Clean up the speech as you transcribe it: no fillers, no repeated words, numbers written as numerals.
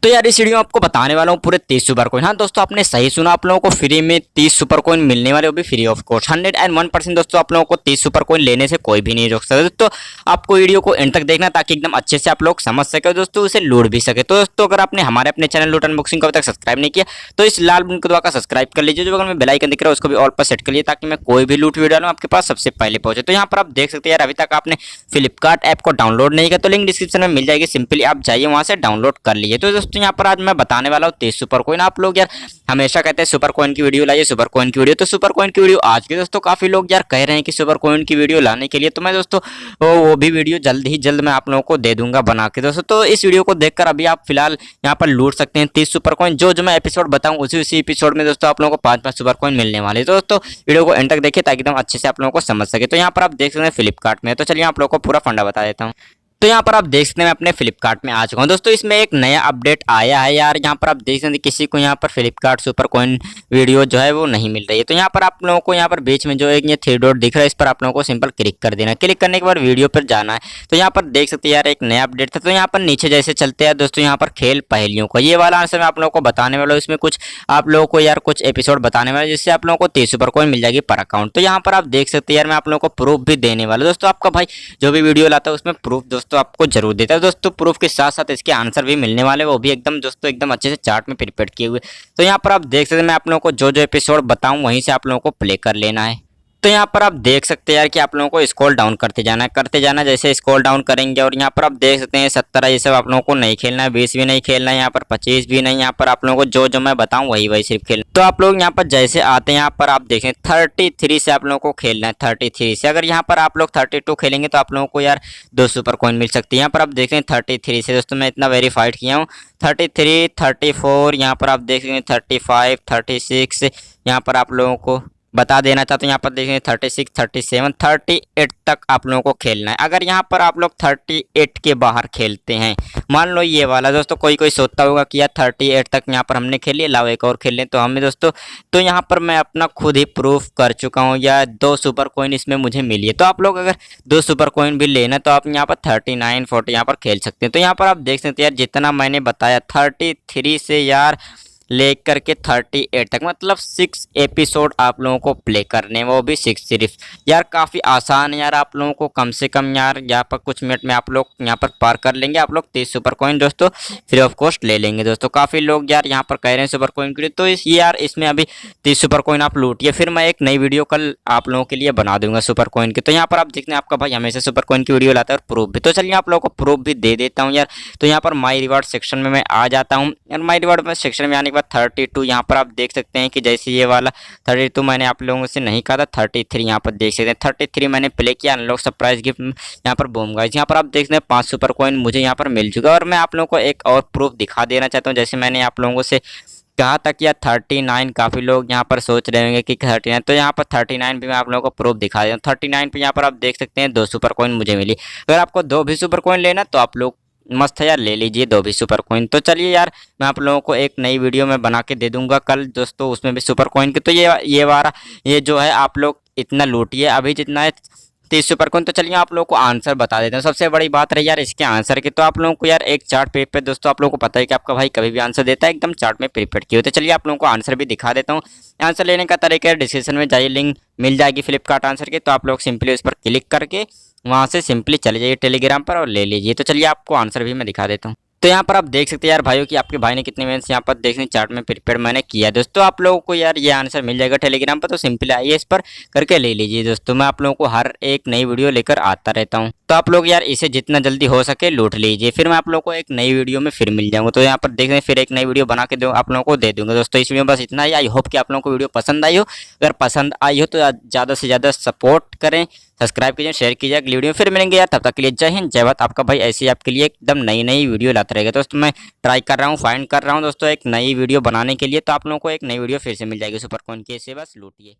तो यार इस वीडियो में आपको बताने वाला हूँ पूरे 30 सुपर कॉइन। हाँ दोस्तों, आपने सही सुना, आप लोगों को फ्री में 30 सुपर कॉइन मिलने वाले, वो भी फ्री ऑफ कॉस्ट। 101% दोस्तों, आप लोगों को 30 सुपर कॉइन लेने से कोई भी नहीं रोक सकता। दोस्तों आपको वीडियो को एंड तक देखना ताकि एकदम अच्छे से आप लोग समझ सके, दोस्तों उसे लूट भी सके। तो दोस्तों अगर आपने हमारे अपने चैनल लूट अनबॉक्सिंग को अभी तक सब्सक्राइब नहीं किया तो इस लाल बटन को दबाकर सब्सक्राइब कर लीजिए। जो बगल में बेल आइकन दिख रहा है उसको भी ऑल पर सेट कर लीजिए ताकि मैं कोई भी लूट वीडियो डालूं आपके पास सबसे पहले पहुंचे। तो यहाँ पर आप देख सकते हैं यार, अभी तक आपने फ्लिपकार्ट ऐप को डाउनलोड नहीं किया तो लिंक डिस्क्रिप्शन में मिल जाएगी, सिंपली आप जाइए वहां से डाउनलोड कर लीजिए। तो दोस्तों यहाँ पर आज मैं बताने वाला हूँ 30 सुपर कॉइन। आप लोग यार हमेशा कहते हैं सुपर कॉइन की वीडियो लाइए, सुपर कॉइन की वीडियो, तो सुपर कॉइन की वीडियो आज के दोस्तों काफी लोग यार कह रहे हैं कि सुपर कॉइन की वीडियो लाने के लिए, तो मैं दोस्तों वो भी वीडियो जल्द मैं आप लोगों को दे दूंगा बना के दोस्तों। तो इस वीडियो को देखकर अभी आप फिलहाल यहाँ पर लूट सकते हैं 30 सुपर कॉइन। जो मैं एपिसोड बताऊं उसी एपिसोड में दोस्तों आप लोगों को 5-5 सुपर कॉइन मिलने वाले। तो दोस्तों वीडियो को एंड तक देखिए ताकि एकदम अच्छे से आप लोगों को समझ सके। तो यहाँ पर आप देख सकते हैं फ्लिपकार्ट में, तो चलिए आप लोगों को पूरा फंडा बता देता हूँ। तो यहाँ पर आप देख सकते हैं मैं अपने फ्लिपकार्ट में आ चुका हूँ दोस्तों। इसमें एक नया अपडेट आया है यार, यहाँ पर आप देख सकते हैं किसी को यहाँ पर फ्लिपकार्ट सुपर कॉइन वीडियो जो है वो नहीं मिल रही है। तो यहाँ पर आप लोगों को यहाँ पर बीच में जो एक ये 3 डॉट दिख रहा है, इस पर आप लोगों को सिंपल क्लिक कर देना है। क्लिक करने के बाद वीडियो पर जाना है। तो यहाँ पर देख सकते हैं यार एक नया अपडेट था। तो यहाँ पर नीचे जैसे चलते हैं दोस्तों, यहाँ पर खेल पहेलियों का ये वाला आंसर मैं आप लोगों को बताने वाला हूँ। इसमें कुछ आप लोगों को यार कुछ एपिसोड बताने वाला जिससे आप लोगों को 30 सुपर कॉइन मिल जाएगी पर अकाउंट। तो यहाँ पर आप देख सकते हैं यार मैं आप लोगों को प्रूफ भी देने वाला हूँ दोस्तों। आपका भाई जो भी वीडियो लाता है उसमें प्रूफ दोस्तों आपको जरूर देता है दोस्तों। प्रूफ के साथ साथ इसके आंसर भी मिलने वाले, वो भी एकदम दोस्तों एकदम अच्छे से चार्ट में प्रिपेयर किए हुए। तो यहाँ पर आप देख सकते हैं मैं आप लोगों को जो एपिसोड बताऊं वहीं से आप लोगों को प्ले कर लेना है। तो यहाँ पर आप देख सकते हैं यार कि आप लोगों को स्क्रॉल डाउन करते जाना है। जैसे स्क्रॉल डाउन करेंगे और यहाँ पर आप देख सकते हैं 17 ये सब आप लोगों को नहीं खेलना है, 20 भी नहीं खेलना है, यहाँ पर 25 भी नहीं। यहाँ पर आप लोगों को जो मैं बताऊं वही सिर्फ खेलना। तो आप लोग यहाँ पर जैसे आते हैं यहाँ पर आप देखें 33 से आप लोगों को खेलना है। 33 से अगर यहाँ पर आप लोग 32 खेलेंगे तो आप लोगों को यार 2 सुपर कॉइन मिल सकती है। यहाँ पर आप देख रहे हैं 33 से दोस्तों मैं इतना वेरीफाइड किया हूँ। 33, 34, यहाँ पर आप देख रहे हैं 35, 36, यहाँ पर आप लोगों को बता देना चाहता हूँ। यहाँ पर देखेंगे 36, 37, 38 तक आप लोगों को खेलना है। अगर यहाँ पर आप लोग 38 के बाहर खेलते हैं, मान लो ये वाला दोस्तों, कोई सोचता होगा कि यार 38 तक यहाँ पर हमने खेल लिया, लाओ एक और खेल लें। तो हमें दोस्तों तो यहाँ पर मैं अपना खुद ही प्रूफ कर चुका हूँ, या 2 सुपर कॉइन इसमें मुझे मिली है। तो आप लोग अगर 2 सुपर कॉइन भी लेना तो आप यहाँ पर 39, 40 यहाँ पर खेल सकते हैं। तो यहाँ पर आप देख सकते हैं यार जितना मैंने बताया 33 से यार लेकर के 38 तक, मतलब 6 एपिसोड आप लोगों को प्ले करने, वो भी 6 सिर्फ। यार काफ़ी आसान है यार, आप लोगों को कम से कम यार यहाँ पर कुछ मिनट में आप लोग यहाँ पर पार कर लेंगे। आप लोग 30 सुपर कॉइन दोस्तों फ्री ऑफ कॉस्ट ले लेंगे दोस्तों। काफ़ी लोग यार यहाँ पर कह रहे हैं सुपर कॉइन के लिए, तो इस यार इसमें अभी 30 सुपर कॉइन आप लूटिए, फिर मैं एक नई वीडियो कल आप लोगों के लिए बना दूंगा सुपर कॉइन की। तो यहाँ पर आप देखते हैं आपका भाई हमेशा सुपर कॉइन की वीडियो लाता है और प्रूफ भी। तो चलिए आप लोगों को प्रूफ भी दे देता हूँ यार। तो यहाँ पर माई रिवार्ड सेक्शन में मैं आ जाता हूँ और माई रिवार्ड सेक्शन में आने के बाद 32 यहाँ पर आप देख सकते हैं कि जैसे ये वाला 32 मैंने आप लोगों से नहीं कहा था, 33 यहाँ पर देख सकते हैं। 33 मैंने प्ले किया, अनलॉक सरप्राइज गिफ्ट यहाँ पर बूम गाइस। यहाँ पर आप देख सकते हैं 5 सुपर कॉइन मुझे यहाँ पर मिल चुका है। और मैं आप लोगों को एक और प्रूफ दिखा देना चाहता हूँ। जैसे मैंने आप लोगों से कहा था कि यार 39, काफ़ी लोग यहाँ पर सोच रहे होंगे कि 39, तो यहाँ पर 39 भी मैं आप लोगों को प्रूफ दिखा देता हूँ। 39 पे यहाँ पर आप देख सकते हैं 2 सुपर कॉइन मुझे मिली। अगर आपको 2 भी सुपर कॉइन लेना तो आप लोग मस्त है यार, ले लीजिए 2 भी सुपर कॉइन। तो चलिए यार मैं आप लोगों को एक नई वीडियो में बना के दे दूंगा कल दोस्तों, उसमें भी सुपर कॉइन की। तो ये वाला ये जो है आप लोग इतना लूटिए अभी जितना है 30 सुपर कॉइन। तो चलिए आप लोगों को आंसर बता देते हैं। सबसे बड़ी बात रही यार इसके आंसर की, तो आप लोगों को यार एक चार्ट पेपर दोस्तों, आप लोगों को पता है कि आपका भाई कभी भी आंसर देता है एकदम चार्ट में प्रिपेयर किए होते। चलिए आप लोगों को आंसर भी दिखा देता हूँ। आंसर लेने का तरीका है, डिस्क्रिप्शन में जाइए, लिंक मिल जाएगी फ्लिपकार्ट आंसर की। तो आप लोग सिंपली उस पर क्लिक करके वहाँ से सिंपली चले जाइए टेलीग्राम पर और ले लीजिए। तो चलिए आपको आंसर भी मैं दिखा देता हूँ। तो यहाँ पर आप देख सकते हैं यार भाइयों कि आपके भाई ने कितने मिनट्स यहाँ पर देखने चार्ट में प्रिपेयर मैंने किया दोस्तों। आप लोगों को यार ये आंसर मिल जाएगा टेलीग्राम पर, तो सिंपली आइए इस पर करके ले लीजिए दोस्तों। मैं आप लोगों को हर एक नई वीडियो लेकर आता रहता हूँ, तो आप लोग यार इसे जितना जल्दी हो सके लूट लीजिए। फिर मैं आप लोगों को एक नई वीडियो में फिर मिल जाऊँगा। तो यहाँ पर देख रहे हैं फिर एक नई वीडियो बना के दो आप लोगों को दे दूँगा दोस्तों। इस वीडियो में बस इतना ही। आई होप कि आप लोगों को वीडियो पसंद आई हो। अगर पसंद आई हो तो ज़्यादा से ज़्यादा सपोर्ट करें, सब्सक्राइब कीजिए, शेयर कीजिए। अगली वीडियो में फिर मिलेंगे यार, तब तक के लिए जय हिंद जय भारत। आपका भाई ऐसे ही आपके लिए एकदम नई वीडियो लाता रहेगा दोस्तों। मैं ट्राई कर रहा हूँ, फाइंड कर रहा हूँ दोस्तों एक नई वीडियो बनाने के लिए। तो आप लोगों को एक नई वीडियो फिर से मिल जाएगी सुपर कॉइन की। ऐसे बस लूटिए।